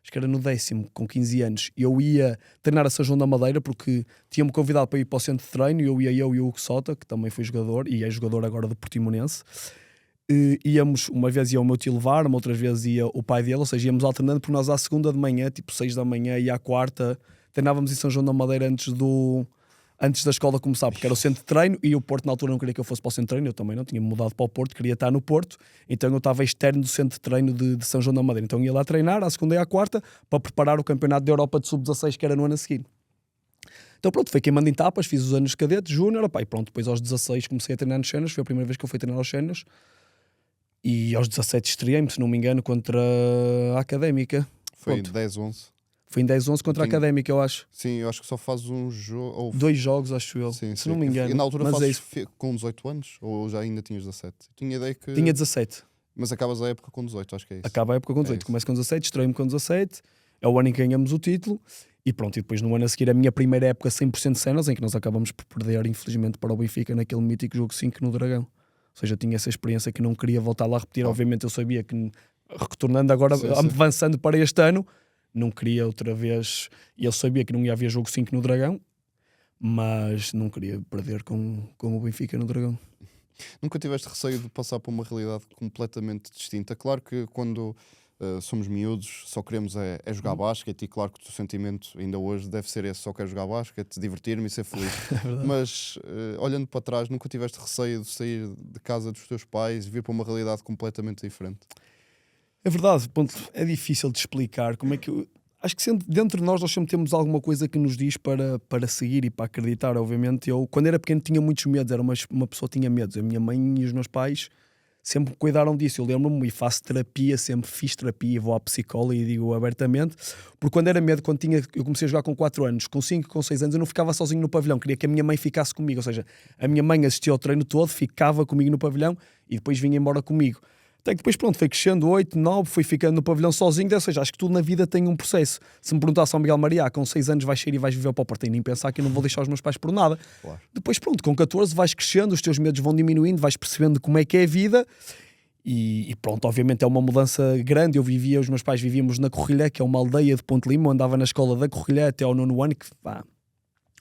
acho que era no 10º, com 15 anos, eu ia treinar a São João da Madeira, porque tinha-me convidado para ir para o centro de treino, e eu e o Hugo Sota, que também foi jogador, e é jogador agora do Portimonense. Íamos, uma vez ia o meu tio levar-me, outras vezes ia o pai dele, ou seja, íamos alternando, porque nós à segunda de manhã, tipo 6 da manhã, e à quarta treinávamos em São João da Madeira antes da escola começar, porque era o centro de treino, e o Porto na altura não queria que eu fosse para o centro de treino, eu também não, tinha mudado para o Porto, queria estar no Porto, então eu estava externo do centro de treino de São João da Madeira, então ia lá treinar à segunda e à quarta para preparar o campeonato da Europa de sub-16, que era no ano a seguir. Então pronto, foi queimando etapas, fiz os anos de cadete, júnior, e pronto, depois aos 16 comecei a treinar nos séniores, foi a primeira vez que eu fui treinar aos séniores. E aos 17 estreiei-me, se não me engano, contra a Académica. Foi Pronto. em 10-11. Foi em 10-11 contra a Académica, eu acho. Sim, eu acho que só fazes um jogo. 2 jogos, acho eu, se não me engano. E na altura mas fazes com 18 anos? Ou já ainda tinhas 17? Tinha ideia que... Tinha 17. Mas acabas a época com 18, acho que é isso. Acaba a época com 18. Começo com 17, estreio-me com 17. É o ano em que ganhamos o título. E pronto, e depois no ano a seguir a minha primeira época 100% séniores, em que nós acabamos por perder, infelizmente, para o Benfica naquele mítico jogo 5 no Dragão. Ou seja, tinha essa experiência que não queria voltar lá a repetir. Obviamente eu sabia que, retornando agora, avançando para este ano, não queria outra vez. E eu sabia que não ia haver jogo 5 no Dragão, mas não queria perder com o Benfica no Dragão. Nunca tiveste receio de passar por uma realidade completamente distinta? Claro que quando somos miúdos só queremos é jogar basquete, e claro que o teu sentimento ainda hoje deve ser esse: só quero jogar basquete, divertir-me e ser feliz. Mas olhando para trás, nunca tiveste receio de sair de casa dos teus pais e vir para uma realidade completamente diferente? É verdade, ponto, é difícil de explicar como é que acho que dentro de nós sempre temos alguma coisa que nos diz para seguir e para acreditar. Obviamente eu, quando era pequeno, tinha muitos medos, era uma pessoa que tinha medos. A minha mãe e os meus pais sempre cuidaram disso. Eu lembro-me e faço terapia, sempre fiz terapia, vou à psicóloga e digo abertamente, porque quando era medo, eu comecei a jogar com 4 anos, com 5, com 6 anos, eu não ficava sozinho no pavilhão, queria que a minha mãe ficasse comigo, ou seja, a minha mãe assistia ao treino todo, ficava comigo no pavilhão e depois vinha embora comigo. Até que depois, pronto, foi crescendo 8, 9, fui ficando no pavilhão sozinho, ou seja, acho que tudo na vida tem um processo. Se me perguntasse ao Miguel Maria, com 6 anos vais sair e vais viver para o Porto, e nem pensar que eu não vou deixar os meus pais por nada. Claro. Depois, pronto, com 14 vais crescendo, os teus medos vão diminuindo, vais percebendo como é que é a vida. E pronto, obviamente é uma mudança grande. Os meus pais vivíamos na Corrilhã, que é uma aldeia de Ponte Lima, eu andava na escola da Corrilhã até ao 9º ano, que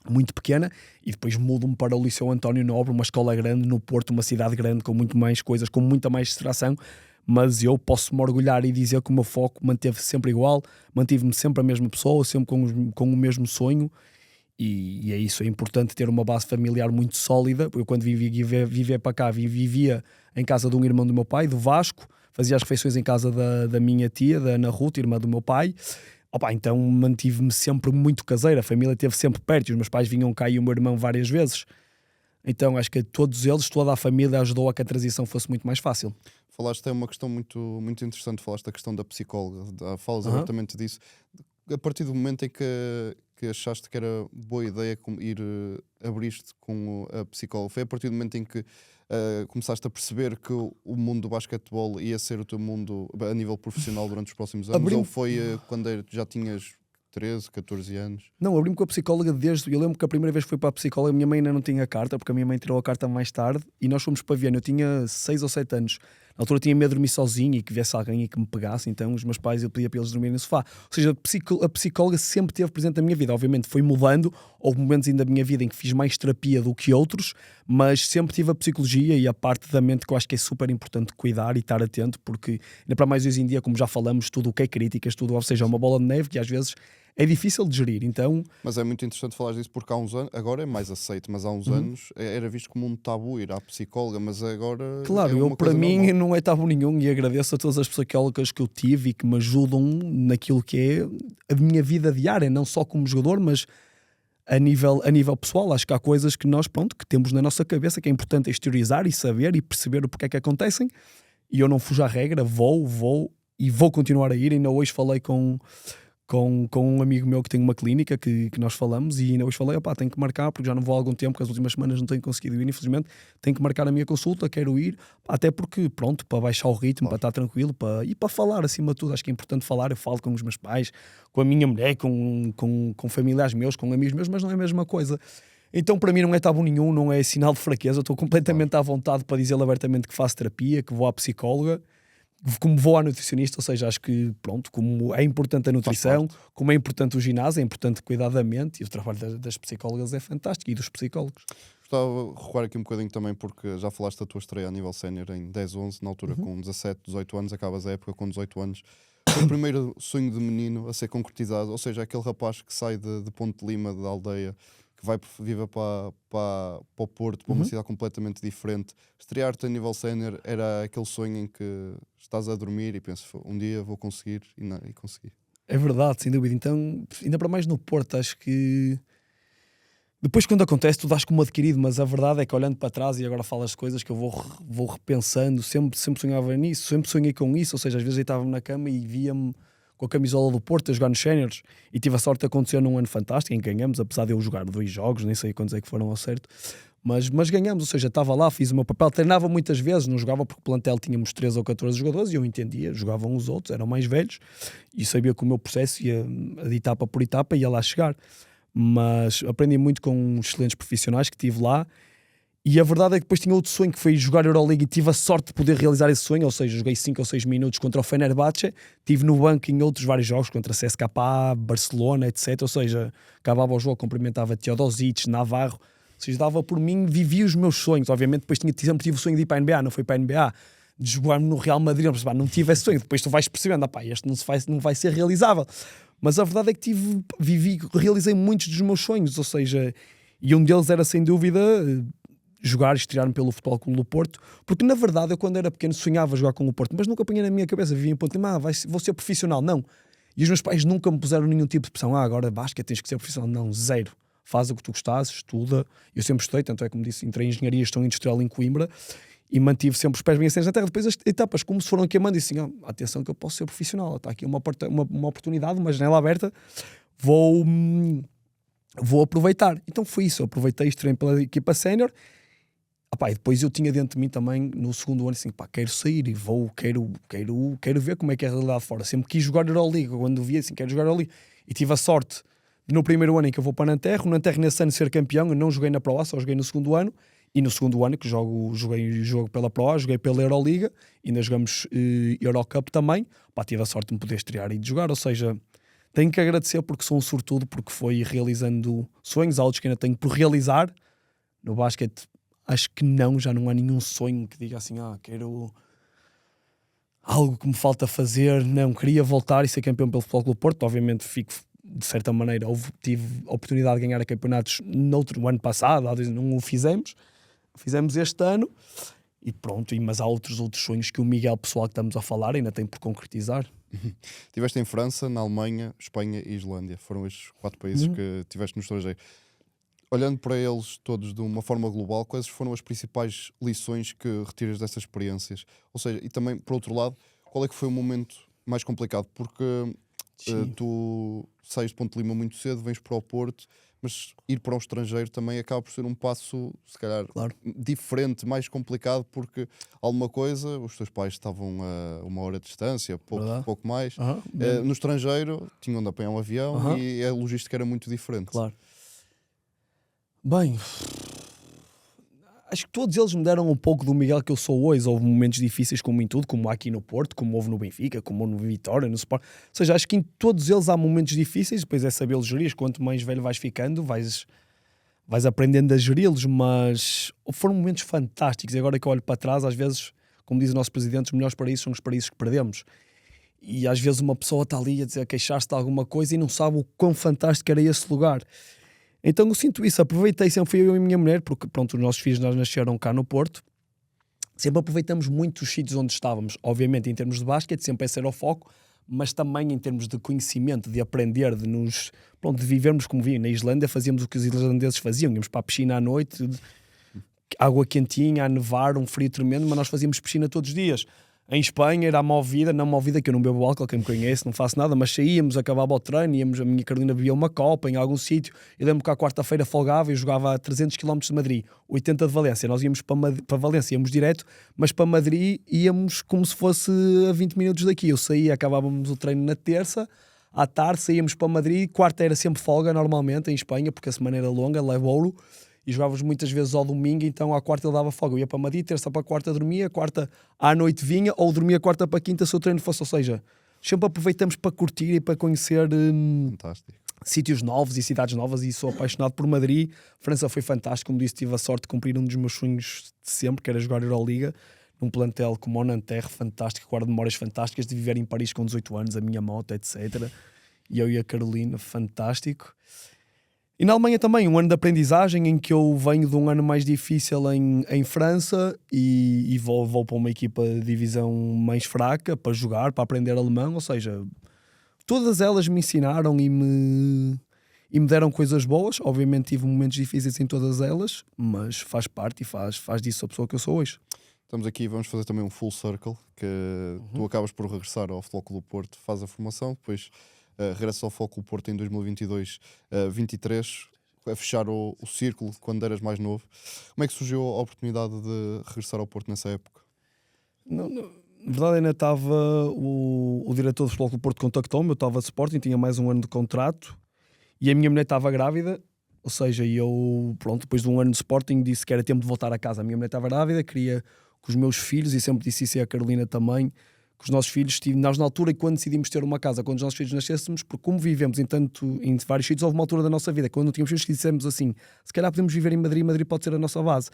muito pequena, e depois mudo-me para o Liceu António Nobre, uma escola grande no Porto, uma cidade grande, com muito mais coisas, com muita mais distração, mas eu posso-me orgulhar e dizer que o meu foco manteve-se sempre igual, mantive-me sempre a mesma pessoa, sempre com o mesmo sonho. E é isso, é importante ter uma base familiar muito sólida. Eu quando vivia para cá, vivia em casa de um irmão do meu pai, do Vasco, fazia as refeições em casa da minha tia, da Ana Ruth, irmã do meu pai. Então mantive-me sempre muito caseiro, a família esteve sempre perto, e os meus pais vinham cá e o meu irmão várias vezes. Então acho que todos eles, toda a família ajudou a que a transição fosse muito mais fácil. Falaste, é uma questão muito interessante, falaste da questão da psicóloga, falas Aham. abertamente disso. A partir do momento em que achaste que era boa ideia ir abrir-te com a psicóloga, foi a partir do momento em que começaste a perceber que o mundo do basquetebol ia ser o teu mundo a nível profissional durante os próximos anos? Ou foi quando já tinhas 13, 14 anos? Não, abri-me com a psicóloga desde... Eu lembro que a primeira vez que fui para a psicóloga, a minha mãe ainda não tinha carta, porque a minha mãe tirou a carta mais tarde, e nós fomos para Viena. Eu tinha 6 ou 7 anos. Na altura tinha medo de dormir sozinho e que viesse alguém e que me pegasse, então os meus pais, eu pedia para eles dormirem no sofá. Ou seja, a psicóloga sempre esteve presente na minha vida. Obviamente foi mudando, houve momentos ainda da minha vida em que fiz mais terapia do que outros, mas sempre tive a psicologia e a parte da mente que eu acho que é super importante cuidar e estar atento, porque ainda para mais hoje em dia, como já falamos, tudo o que é críticas, tudo, ou seja, é uma bola de neve que às vezes é difícil de gerir, então... Mas é muito interessante falar disso porque há uns anos, agora é mais aceito, mas há uns anos era visto como um tabu ir à psicóloga, mas agora Claro, é eu uma para coisa mim normal. não é tabu nenhum e agradeço a todas as psicólogas que eu tive e que me ajudam naquilo que é a minha vida diária, não só como jogador, mas a nível pessoal. Acho que há coisas que nós, pronto, que temos na nossa cabeça que é importante exteriorizar e saber e perceber o porquê é que acontecem, e eu não fujo à regra, vou continuar a ir. Ainda hoje falei com um amigo meu que tem uma clínica que nós falamos, e ainda hoje falei, opá, tenho que marcar porque já não vou há algum tempo, que as últimas semanas não tenho conseguido ir, infelizmente, tenho que marcar a minha consulta, quero ir, até porque, pronto, para baixar o ritmo, para estar tranquilo, e para falar acima de tudo. Acho que é importante falar. Eu falo com os meus pais, com a minha mulher, com familiares meus, com amigos meus, mas não é a mesma coisa. Então para mim não é tabu nenhum, não é sinal de fraqueza. Eu estou completamente à vontade para dizer abertamente que faço terapia, que vou à psicóloga, como vou à nutricionista. Ou seja, acho que, pronto, como é importante a nutrição, como é importante o ginásio, é importante cuidar da mente, e o trabalho das psicólogas é fantástico, e dos psicólogos. Gostava de recuar aqui um bocadinho também, porque já falaste da tua estreia a nível sénior em 10-11, na altura com 17, 18 anos, acabas a época com 18 anos. Foi o primeiro sonho de menino a ser concretizado, ou seja, aquele rapaz que sai de Ponte de Lima, da aldeia, que vive para o Porto, para uma cidade completamente diferente. Estrear-te a nível sénior era aquele sonho em que estás a dormir e pensas, um dia vou conseguir, e consegui. É verdade, sem dúvida. Então, ainda para mais no Porto, acho que depois, quando acontece, tu dás como adquirido, mas a verdade é que, olhando para trás, e agora falas de coisas que eu vou repensando, sempre sonhava nisso, sempre sonhei com isso. Ou seja, às vezes eu estava na cama e via-me com a camisola do Porto a jogar nos séniores, e tive a sorte de acontecer num ano fantástico em que ganhamos, apesar de eu jogar 2 jogos, nem sei quantos é que foram ao certo, mas ganhamos. Ou seja, estava lá, fiz o meu papel, treinava muitas vezes, não jogava porque o plantel tínhamos 13 ou 14 jogadores, e eu entendia, jogavam os outros, eram mais velhos, e sabia que o meu processo ia de etapa por etapa, ia lá chegar. Mas aprendi muito com excelentes profissionais que tive lá, e a verdade é que depois tinha outro sonho, que foi jogar Euroleague, e tive a sorte de poder realizar esse sonho. Ou seja, joguei 5 ou 6 minutos contra o Fenerbahçe, estive no banco em outros vários jogos, contra CSKA, Barcelona, etc. Ou seja, acabava o jogo, cumprimentava Teodosic, Navarro, ou seja, dava por mim, vivia os meus sonhos. Obviamente depois sempre tive o sonho de ir para a NBA, não foi para a NBA, de jogar no Real Madrid, não tive esse sonho. Depois tu vais percebendo, este não vai ser realizável. Mas a verdade é que realizei muitos dos meus sonhos, ou seja, e um deles era sem dúvida jogar e estrear-me pelo Futebol Clube do Porto, porque na verdade eu, quando era pequeno, sonhava jogar com o Porto, mas nunca apanhei na minha cabeça, vivia em ponto de vou ser profissional. Não. E os meus pais nunca me puseram nenhum tipo de pressão, agora basquete, tens que ser profissional. Não, zero. Faz o que tu gostas, estuda. Eu sempre estudei, tanto é como disse, entrei em Engenharia e Gestão Industrial em Coimbra, e mantive sempre os pés bem assentos na terra. Depois as etapas, como se foram queimando, e assim, atenção que eu posso ser profissional, está aqui uma oportunidade, uma janela aberta, vou aproveitar. Então foi isso, eu aproveitei, estreiei pela equipa sénior. E depois eu tinha dentro de mim também, no segundo ano, assim, quero sair e quero ver como é que é a realidade fora. Sempre quis jogar Euroliga, quando via assim, quero jogar Euroliga. E tive a sorte de, no primeiro ano em que eu vou para o Nanterre nesse ano ser campeão. Eu não joguei na Pro A, só joguei no segundo ano. E no segundo ano que jogo pela Pro A, joguei pela Euroliga, ainda jogamos Eurocup também. Tive a sorte de me poder estrear e de jogar. Ou seja, tenho que agradecer porque sou um sortudo, porque foi realizando sonhos, há outros que ainda tenho por realizar. No basquete, acho que já não há nenhum sonho que diga assim, quero algo que me falta fazer. Não, queria voltar e ser campeão pelo Futebol Clube do Porto. Obviamente de certa maneira, tive a oportunidade de ganhar a campeonatos no ano passado, não o fizemos este ano, e pronto. Mas há outros sonhos que o Miguel pessoal que estamos a falar ainda tem por concretizar. Estiveste em França, na Alemanha, Espanha e Islândia. Foram estes 4 países que tiveste no estrangeiro. olhando para eles todos de uma forma global, quais foram as principais lições que retiras dessas experiências? Ou seja, e também, por outro lado, qual é que foi o momento mais complicado? Porque tu sais de Ponte Lima muito cedo, vens para o Porto, mas ir para um estrangeiro também acaba por ser um passo, se calhar, diferente, mais complicado, porque alguma coisa, os teus pais estavam a 1 hora de distância, pouco mais. No estrangeiro tinham de apanhar um avião e a logística era muito diferente. Claro. Bem, acho que todos eles me deram um pouco do Miguel que eu sou hoje. Houve momentos difíceis como em tudo, como há aqui no Porto, como houve no Benfica, como houve no Vitória, no Sport. Ou seja, acho que em todos eles há momentos difíceis, depois é sabê-los gerir. Quanto mais velho vais ficando, vais aprendendo a geri-los, mas foram momentos fantásticos. E agora que eu olho para trás, às vezes, como diz o nosso presidente, os melhores paraísos são os paraísos que perdemos. E às vezes uma pessoa está ali a dizer, a queixar-se de alguma coisa e não sabe o quão fantástico era esse lugar. Então eu sinto isso, aproveitei, sempre fui eu e a minha mulher, porque pronto, os nossos filhos nós nasceram cá no Porto, sempre aproveitamos muito os sítios onde estávamos, obviamente em termos de basquete, sempre esse era o foco, mas também em termos de conhecimento, de aprender, de vivermos como viam. Na Islândia fazíamos o que os islandeses faziam, íamos para a piscina à noite, água quentinha, a nevar, um frio tremendo, mas nós fazíamos piscina todos os dias. Em Espanha era a Movida, não Movida, que eu não bebo álcool, quem me conhece, não faço nada, mas saíamos, acabava o treino, íamos, a minha Carolina bebia uma copa em algum sítio. Eu lembro que à quarta-feira folgava e jogava a 300 km de Madrid, 80 de Valência. Nós íamos para Valência, íamos direto, mas para Madrid íamos como se fosse a 20 minutos daqui. Eu saía, acabávamos o treino na terça, à tarde saíamos para Madrid, quarta era sempre folga normalmente em Espanha, porque a semana era longa, leva-ouro. E jogávamos muitas vezes ao domingo, então à quarta ele dava folga. Eu ia para Madrid, terça para quarta dormia, quarta à noite vinha, ou dormia quarta para quinta se o treino fosse. Ou seja, sempre aproveitamos para curtir e para conhecer sítios novos e cidades novas, e sou apaixonado por Madrid. França foi fantástico, como disse, tive a sorte de cumprir um dos meus sonhos de sempre, que era jogar Euroliga, num plantel como o Nanterre, fantástico, guardo memórias fantásticas de viver em Paris com 18 anos, a minha moto, etc. E eu e a Carolina, fantástico. E na Alemanha também, um ano de aprendizagem em que eu venho de um ano mais difícil em França e vou para uma equipa de divisão mais fraca para jogar, para aprender alemão. Ou seja, todas elas me ensinaram e me deram coisas boas. Obviamente tive momentos difíceis em todas elas, mas faz parte e faz disso a pessoa que eu sou hoje. Estamos aqui, vamos fazer também um full circle, que tu acabas por regressar ao Futebol Clube do Porto, faz a formação, depois regressas ao Futebol Clube do Porto em 2022-23, a fechar o círculo quando eras mais novo. Como é que surgiu a oportunidade de regressar ao Porto nessa época? Na verdade ainda estava o diretor do Futebol Clube do Porto contactou-me, eu estava de Sporting, tinha mais um ano de contrato e a minha mulher estava grávida. Ou seja, eu, depois de um ano de Sporting, disse que era tempo de voltar a casa. A minha mulher estava grávida, queria que os meus filhos, e sempre disse isso e a Carolina também, que os nossos filhos, nós na altura, quando decidimos ter uma casa, quando os nossos filhos nascêssemos, porque como vivemos em vários sítios, houve uma altura da nossa vida, quando não tínhamos filhos, que dissemos assim, se calhar podemos viver em Madrid, Madrid pode ser a nossa base.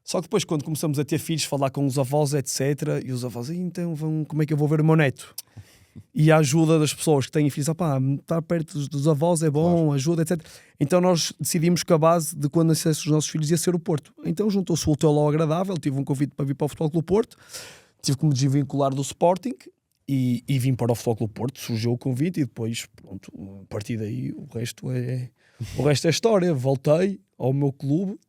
Só que depois, quando começamos a ter filhos, falar com os avós, etc., e os avós, então como é que eu vou ver o meu neto? E a ajuda das pessoas que têm filhos, estar perto dos avós é bom, claro. Ajuda, etc. Então nós decidimos que a base de quando nascessem os nossos filhos ia ser o Porto. Então juntou-se o útil ao agradável, tive um convite para vir para o Futebol Clube do Porto, tive que me desvincular do Sporting e vim para o Futebol Clube do Porto, surgiu o convite e depois, a partir daí o resto é história. Voltei ao meu clube,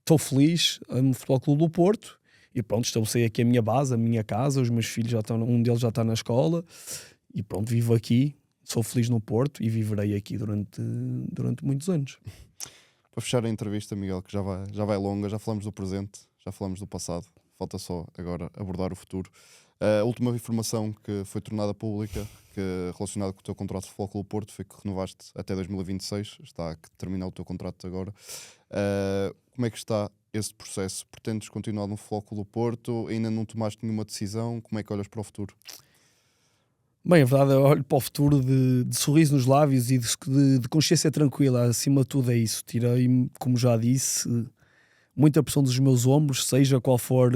estou feliz no Futebol Clube do Porto. E estabeleci aqui a minha base, a minha casa, os meus filhos um deles já está na escola e vivo aqui, sou feliz no Porto e viverei aqui durante muitos anos. Para fechar a entrevista, Miguel, que já vai longa, já falamos do presente, já falamos do passado, falta só agora abordar o futuro. A última informação que foi tornada pública, relacionada com o teu contrato de Futebol Clube do Porto, foi que renovaste até 2026, está a terminar o teu contrato agora. Como é que está esse processo? Pretendes continuar no Futebol Clube do Porto? Ainda não tomaste nenhuma decisão? Como é que olhas para o futuro? Bem, a verdade, eu olho para o futuro de sorriso nos lábios e de consciência tranquila. Acima de tudo é isso. Tirei, como já disse, muita pressão dos meus ombros, seja qual for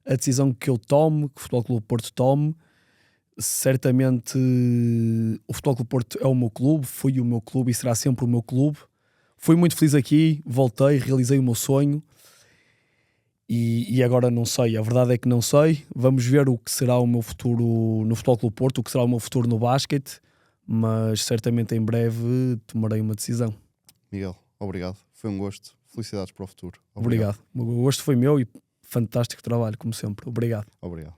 a decisão que eu tome, que o Futebol Clube do Porto tome. Certamente o Futebol Clube do Porto é o meu clube, foi o meu clube e será sempre o meu clube. Fui muito feliz aqui, voltei, realizei o meu sonho e agora não sei, a verdade é que não sei. Vamos ver o que será o meu futuro no Futebol Clube do Porto, o que será o meu futuro no basquete, mas certamente em breve tomarei uma decisão. Miguel, obrigado. Foi um gosto. Felicidades para o futuro. Obrigado. O gosto foi meu e fantástico trabalho, como sempre. Obrigado. Obrigado.